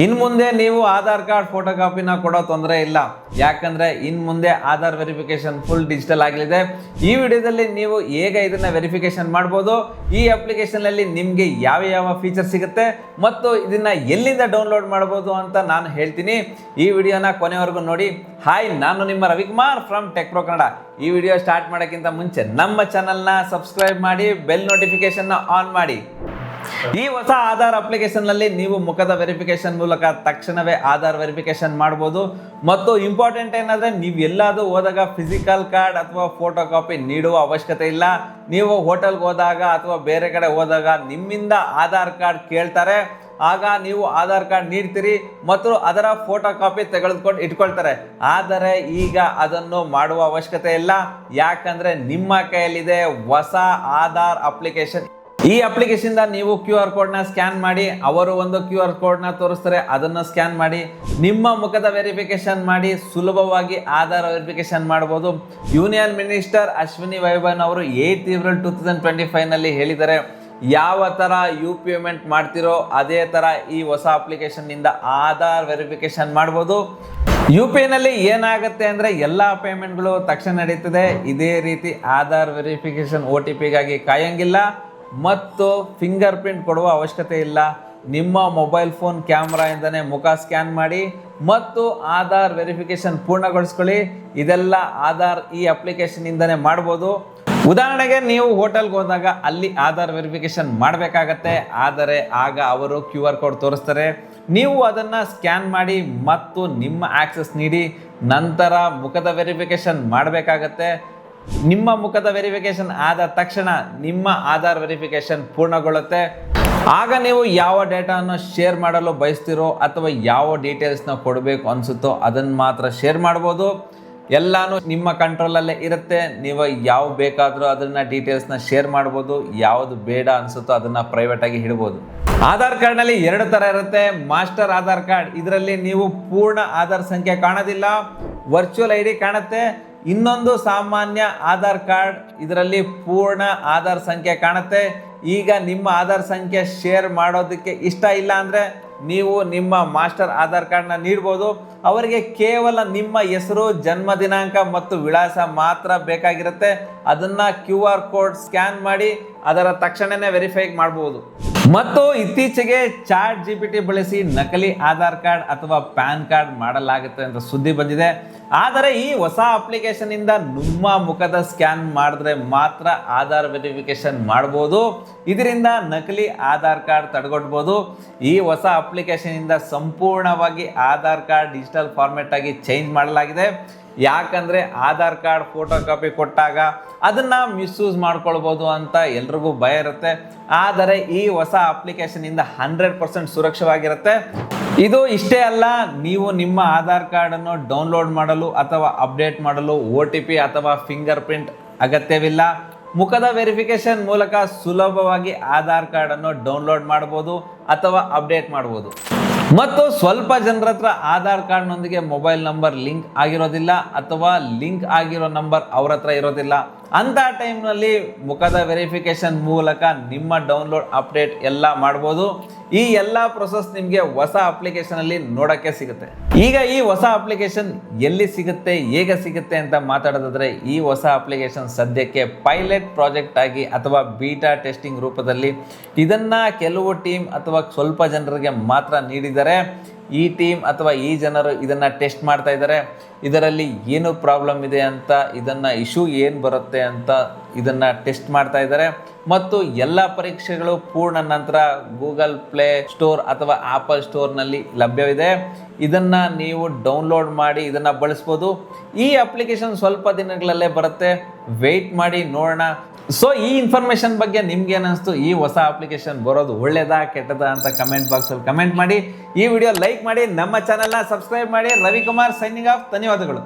ಇನ್ ಮುಂದೆ ನೀವು Aadhaar card photo ಕಾಪಿನ ಕೊಡೋ ತೊಂದರೆ ಇಲ್ಲ. ಯಾಕಂದ್ರೆ ಇನ್ ಮುಂದೆ ಆಧಾರ್ ವೆರಿಫಿಕೇಶನ್ ಫುಲ್ ಡಿಜಿಟಲ್ ಆಗಲಿದೆ. ಈ ವಿಡಿಯೋದಲ್ಲಿ ನೀವು ಹೇಗೆ ಇದನ್ನ ವೆರಿಫಿಕೇಶನ್ ಮಾಡಬಹುದು, ಈ ಅಪ್ಲಿಕೇಶನ್ ಅಲ್ಲಿ ನಿಮ್ಗೆ ಯಾವ ಯಾವ ಫೀಚರ್ ಸಿಗುತ್ತೆ ಮತ್ತು ಇದನ್ನ ಎಲ್ಲಿಂದ ಡೌನ್ಲೋಡ್ ಮಾಡಬಹುದು ಅಂತ ನಾನು ಹೇಳ್ತೀನಿ. ಈ ವಿಡಿಯೋನ ಕೊನೆವರೆಗೂ ನೋಡಿ. ಹಾಯ್, ನಾನು ನಿಮ್ಮ Ravikumar from tech pro Kannada. ಈ ವಿಡಿಯೋ ಸ್ಟಾರ್ಟ್ ಮಾಡೋಕ್ಕಿಂತ ಮುಂಚೆ ನಮ್ಮ ಚಾನಲ್ನ ಸಬ್ಸ್ಕ್ರೈಬ್ ಮಾಡಿ, ಬೆಲ್ ನೋಟಿಫಿಕೇಶನ್ ಆನ್ ಮಾಡಿ. ಈ ಹೊಸ ಆಧಾರ್ ಅಪ್ಲಿಕೇಶನ್ ನಲ್ಲಿ ನೀವು ಮುಖದ ವೆರಿಫಿಕೇಶನ್ ಮೂಲಕ ತಕ್ಷಣವೇ ಆಧಾರ್ ವೆರಿಫಿಕೇಶನ್ ಮಾಡಬಹುದು. ಮತ್ತು ಇಂಪಾರ್ಟೆಂಟ್ ಏನಂದ್ರೆ, ನೀವು ಎಲ್ಲಾದ್ರೂ ಹೋದಾಗ ಫಿಸಿಕಲ್ ಕಾರ್ಡ್ ಅಥವಾ ಫೋಟೋ ಕಾಪಿ ನೀಡುವ ಅವಶ್ಯಕತೆ ಇಲ್ಲ. ನೀವು ಹೋಟೆಲ್ಗೆ ಹೋದಾಗ ಅಥವಾ ಬೇರೆ ಕಡೆ ಹೋದಾಗ ನಿಮ್ಮಿಂದ ಆಧಾರ್ ಕಾರ್ಡ್ ಕೇಳ್ತಾರೆ. ಆಗ ನೀವು ಆಧಾರ್ ಕಾರ್ಡ್ ನೀಡ್ತೀರಿ ಮತ್ತು ಅದರ ಫೋಟೋ ಕಾಪಿ ತೆಗೆದುಕೊಂಡು ಇಟ್ಕೊಳ್ತಾರೆ. ಆದರೆ ಈಗ ಅದನ್ನು ಮಾಡುವ ಅವಶ್ಯಕತೆ ಇಲ್ಲ. ಯಾಕಂದ್ರೆ ನಿಮ್ಮ ಕೈಯಲ್ಲಿದೆ ಹೊಸ ಆಧಾರ್ ಅಪ್ಲಿಕೇಶನ್. ಈ ಅಪ್ಲಿಕೇಶನ್ ನೀವು QR ಕೋಡ್ನ ಸ್ಕ್ಯಾನ್ ಮಾಡಿ, ಅವರು ಒಂದು QR ಕೋಡ್ನ ತೋರಿಸ್ತಾರೆ, ಅದನ್ನು ಸ್ಕ್ಯಾನ್ ಮಾಡಿ ನಿಮ್ಮ ಮುಖದ ವೆರಿಫಿಕೇಶನ್ ಮಾಡಿ ಸುಲಭವಾಗಿ ಆಧಾರ್ ವೆರಿಫಿಕೇಶನ್ ಮಾಡಬಹುದು. ಯೂನಿಯನ್ ಮಿನಿಸ್ಟರ್ ಅಶ್ವಿನಿ ವೈಭವ್ ಅವರು 8 ಏಪ್ರಿಲ್ 2025 ನಲ್ಲಿ ಹೇಳಿದ್ದಾರೆ, ಯಾವ ತರ ಪೇಮೆಂಟ್ ಮಾಡ್ತಿರೋ ಅದೇ ತರ ಈ ಹೊಸ ಅಪ್ಲಿಕೇಶನ್ ನಿಂದ ಆಧಾರ್ ವೆರಿಫಿಕೇಶನ್ ಮಾಡಬಹುದು. UPI ನಲ್ಲಿ ಏನಾಗುತ್ತೆ ಅಂದ್ರೆ ಎಲ್ಲ ಪೇಮೆಂಟ್ಗಳು ತಕ್ಷಣ ನಡೀತದೆ. ಇದೇ ರೀತಿ ಆಧಾರ್ ವೆರಿಫಿಕೇಶನ್ OTP ಗಾಗಿ ಕಾಯಂಗಿಲ್ಲ ಮತ್ತು ಫಿಂಗರ್ ಪ್ರಿಂಟ್ ಕೊಡುವ ಅವಶ್ಯಕತೆ ಇಲ್ಲ. ನಿಮ್ಮ ಮೊಬೈಲ್ ಫೋನ್ ಕ್ಯಾಮ್ರಾಯಿಂದನೇ ಮುಖ ಸ್ಕ್ಯಾನ್ ಮಾಡಿ ಮತ್ತು ಆಧಾರ್ ವೆರಿಫಿಕೇಶನ್ ಪೂರ್ಣಗೊಳಿಸ್ಕೊಳ್ಳಿ. ಇದೆಲ್ಲ ಆಧಾರ್ ಈ ಅಪ್ಲಿಕೇಶನ್ ಇಂದನೇ ಮಾಡ್ಬೋದು. ಉದಾಹರಣೆಗೆ ನೀವು ಹೋಟೆಲ್ಗೆ ಹೋದಾಗ ಅಲ್ಲಿ ಆಧಾರ್ ವೆರಿಫಿಕೇಶನ್ ಮಾಡಬೇಕಾಗತ್ತೆ. ಆದರೆ ಆಗ ಅವರು QR ಕೋಡ್ ತೋರಿಸ್ತಾರೆ, ನೀವು ಅದನ್ನು ಸ್ಕ್ಯಾನ್ ಮಾಡಿ ಮತ್ತು ನಿಮ್ಮ ಆಕ್ಸೆಸ್ ನೀಡಿ ನಂತರ ಮುಖದ ವೆರಿಫಿಕೇಶನ್ ಮಾಡಬೇಕಾಗತ್ತೆ. ನಿಮ್ಮ ಮುಖದ ವೆರಿಫಿಕೇಶನ್ ಆದ ತಕ್ಷಣ ನಿಮ್ಮ ಆಧಾರ್ ವೆರಿಫಿಕೇಶನ್ ಪೂರ್ಣಗೊಳ್ಳುತ್ತೆ. ಆಗ ನೀವು ಯಾವ ಡೇಟಾವನ್ನು ಶೇರ್ ಮಾಡಲು ಬಯಸ್ತಿರೋ ಅಥವಾ ಯಾವ ಡೀಟೇಲ್ಸ್ನ ಕೊಡಬೇಕು ಅನಿಸುತ್ತೋ ಅದನ್ನು ಮಾತ್ರ ಶೇರ್ ಮಾಡ್ಬೋದು. ಎಲ್ಲಾನು ನಿಮ್ಮ ಕಂಟ್ರೋಲಲ್ಲೇ ಇರುತ್ತೆ. ನೀವು ಯಾವ ಬೇಕಾದರೂ ಅದನ್ನು ಡೀಟೇಲ್ಸ್ನ ಶೇರ್ ಮಾಡ್ಬೋದು. ಯಾವುದು ಬೇಡ ಅನಿಸುತ್ತೋ ಅದನ್ನು ಪ್ರೈವೇಟಾಗಿ ಇಡ್ಬೋದು. ಆಧಾರ್ ಕಾರ್ಡ್ನಲ್ಲಿ 2 ಥರ ಇರುತ್ತೆ. ಮಾಸ್ಟರ್ ಆಧಾರ್ ಕಾರ್ಡ್, ಇದರಲ್ಲಿ ನೀವು ಪೂರ್ಣ ಆಧಾರ್ ಸಂಖ್ಯೆ ಕಾಣೋದಿಲ್ಲ, ವರ್ಚುವಲ್ ID ಕಾಣುತ್ತೆ. ಇನ್ನೊಂದು ಸಾಮಾನ್ಯ ಆಧಾರ್ ಕಾರ್ಡ್, ಇದರಲ್ಲಿ ಪೂರ್ಣ ಆಧಾರ್ ಸಂಖ್ಯೆ ಕಾಣುತ್ತೆ. ಈಗ ನಿಮ್ಮ ಆಧಾರ್ ಸಂಖ್ಯೆ ಶೇರ್ ಮಾಡೋದಕ್ಕೆ ಇಷ್ಟ ಇಲ್ಲ ಅಂದರೆ ನೀವು ನಿಮ್ಮ ಮಾಸ್ಟರ್ ಆಧಾರ್ ಕಾರ್ಡ್ನ ನೀಡ್ಬೋದು. ಅವರಿಗೆ ಕೇವಲ ನಿಮ್ಮ ಹೆಸರು, ಜನ್ಮ ದಿನಾಂಕ ಮತ್ತು ವಿಳಾಸ ಮಾತ್ರ ಬೇಕಾಗಿರುತ್ತೆ. ಅದನ್ನು QR ಕೋಡ್ ಸ್ಕ್ಯಾನ್ ಮಾಡಿ ಅದರ ತಕ್ಷಣವೇ ವೆರಿಫೈ ಮಾಡ್ಬೋದು. ಮತ್ತು ಇತ್ತೀಚೆಗೆ ChatGPT ಬಳಸಿ ನಕಲಿ ಆಧಾರ್ ಕಾರ್ಡ್ ಅಥವಾ ಪ್ಯಾನ್ ಕಾರ್ಡ್ ಮಾಡಲಾಗುತ್ತೆ ಅಂತ ಸುದ್ದಿ ಬಂದಿದೆ. ಆದರೆ ಈ ಹೊಸ ಅಪ್ಲಿಕೇಶನ್ ಇಂದ ನಿಮ್ಮ ಮುಖದ ಸ್ಕ್ಯಾನ್ ಮಾಡಿದ್ರೆ ಮಾತ್ರ ಆಧಾರ್ ವೆರಿಫಿಕೇಶನ್ ಮಾಡಬಹುದು. ಇದರಿಂದ ನಕಲಿ ಆಧಾರ್ ಕಾರ್ಡ್ ತಡೆಗಟ್ಟಬಹುದು. ಈ ಹೊಸ ಅಪ್ಲಿಕೇಶನ್ ಇಂದ ಸಂಪೂರ್ಣವಾಗಿ ಆಧಾರ್ ಕಾರ್ಡ್ ಡಿಜಿಟಲ್ ಫಾರ್ಮೆಟ್ ಆಗಿ ಚೇಂಜ್ ಮಾಡಲಾಗಿದೆ. ಯಾಕಂದ್ರೆ ಆಧಾರ್ ಕಾರ್ಡ್ ಫೋಟೋ ಕಾಪಿ ಕೊಟ್ಟಾಗ ಅದನ್ನ ಮಿಸ್ಯೂಸ್ ಮಾಡ್ಕೊಳ್ಬೋದು ಅಂತ ಎಲ್ರಿಗೂ ಭಯ ಇರುತ್ತೆ. ಆದರೆ ಈ ಹೊಸ ಅಪ್ಲಿಕೇಶನ್ ಇಂದ 100% ಸುರಕ್ಷಿತವಾಗಿರುತ್ತೆ. ಇದು ಇಷ್ಟೇ ಅಲ್ಲ, ನೀವು ನಿಮ್ಮ ಆಧಾರ್ ಕಾರ್ಡ್ ಅನ್ನು ಡೌನ್ಲೋಡ್ ಮಾಡಲು ಅಥವಾ ಅಪ್ಡೇಟ್ ಮಾಡಲು OTP ಅಥವಾ ಫಿಂಗರ್ ಪ್ರಿಂಟ್ ಅಗತ್ಯವಿಲ್ಲ. ಮುಖದ ವೆರಿಫಿಕೇಶನ್ ಮೂಲಕ ಸುಲಭವಾಗಿ ಆಧಾರ್ ಕಾರ್ಡ್ ಅನ್ನು ಡೌನ್ಲೋಡ್ ಮಾಡಬಹುದು ಅಥವಾ ಅಪ್ಡೇಟ್ ಮಾಡಬಹುದು. ಮತ್ತು ಸ್ವಲ್ಪ ಜನರ ಹತ್ರ ಆಧಾರ್ ಕಾರ್ಡ್ನೊಂದಿಗೆ ಮೊಬೈಲ್ ನಂಬರ್ ಲಿಂಕ್ ಆಗಿರೋದಿಲ್ಲ ಅಥವಾ ಲಿಂಕ್ ಆಗಿರೋ ನಂಬರ್ ಅವ್ರ ಹತ್ರ ಇರೋದಿಲ್ಲ. ಅಂತ ಟೈಮ್ನಲ್ಲಿ ಮುಖದ ವೆರಿಫಿಕೇಶನ್ ಮೂಲಕ ನಿಮ್ಮ ಡೌನ್ಲೋಡ್ ಅಪ್ಡೇಟ್ ಎಲ್ಲ ಮಾಡ್ಬೋದು. ಈ ಎಲ್ಲ ಪ್ರೊಸೆಸ್ ನಿಮಗೆ ಹೊಸ ಅಪ್ಲಿಕೇಶನ್ ಅಲ್ಲಿ ನೋಡೋಕ್ಕೆ ಸಿಗುತ್ತೆ. ಈಗ ಈ ಹೊಸ ಅಪ್ಲಿಕೇಶನ್ ಎಲ್ಲಿ ಸಿಗುತ್ತೆ, ಹೇಗೆ ಸಿಗುತ್ತೆ ಅಂತ ಮಾತಾಡೋದಾದ್ರೆ, ಈ ಹೊಸ ಅಪ್ಲಿಕೇಶನ್ ಸದ್ಯಕ್ಕೆ ಪೈಲಟ್ ಪ್ರಾಜೆಕ್ಟ್ ಆಗಿ ಅಥವಾ ಬೀಟಾ ಟೆಸ್ಟಿಂಗ್ ರೂಪದಲ್ಲಿ ಇದನ್ನ ಕೆಲವು ಟೀಮ್ ಅಥವಾ ಸ್ವಲ್ಪ ಜನರಿಗೆ ಮಾತ್ರ ನೀಡಿದ್ದಾರೆ. ಈ ಟೀಮ್ ಅಥವಾ ಈ ಜನರು ಇದನ್ನ ಟೆಸ್ಟ್ ಮಾಡ್ತಾ ಇದ್ದಾರೆ. ಇದರಲ್ಲಿ ಏನು ಪ್ರಾಬ್ಲಮ್ ಇದೆ ಅಂತ, ಇದನ್ನ ಇಶ್ಯೂ ಏನು ಬರುತ್ತೆ ಅಂತ ಇದನ್ನ ಟೆಸ್ಟ್ ಮಾಡ್ತಾ ಇದ್ದಾರೆ. ಮತ್ತು ಎಲ್ಲ ಪರೀಕ್ಷೆಗಳು ಪೂರ್ಣ ನಂತರ ಗೂಗಲ್ ಪ್ಲೇ ಸ್ಟೋರ್ ಅಥವಾ ಆಪಲ್ ಸ್ಟೋರ್ನಲ್ಲಿ ಲಭ್ಯವಿದೆ. ಇದನ್ನ ನೀವು ಡೌನ್ಲೋಡ್ ಮಾಡಿ ಇದನ್ನ ಬಳಸ್ಬೋದು. ಈ ಅಪ್ಲಿಕೇಶನ್ ಸ್ವಲ್ಪ ದಿನಗಳಲ್ಲೇ ಬರುತ್ತೆ, ವೆಯ್ಟ್ ಮಾಡಿ ನೋಡೋಣ. ಸೊ ಈ ಇನ್ಫಾರ್ಮೇಶನ್ ಬಗ್ಗೆ ನಿಮ್ಗೆ ಏನಿಸ್ತು, ಈ ಹೊಸ ಅಪ್ಲಿಕೇಶನ್ ಬರೋದು ಒಳ್ಳೇದಾ ಕೆಟ್ಟದಾ ಅಂತ ಕಮೆಂಟ್ ಬಾಕ್ಸಲ್ಲಿ ಕಮೆಂಟ್ ಮಾಡಿ. ಈ ವಿಡಿಯೋ ಲೈಕ್ ಮಾಡಿ, ನಮ್ಮ ಚಾನೆಲ್ನ ಸಬ್ಸ್ಕ್ರೈಬ್ ಮಾಡಿ. Ravikumar signing off. ಧನ್ಯವಾದಗಳು.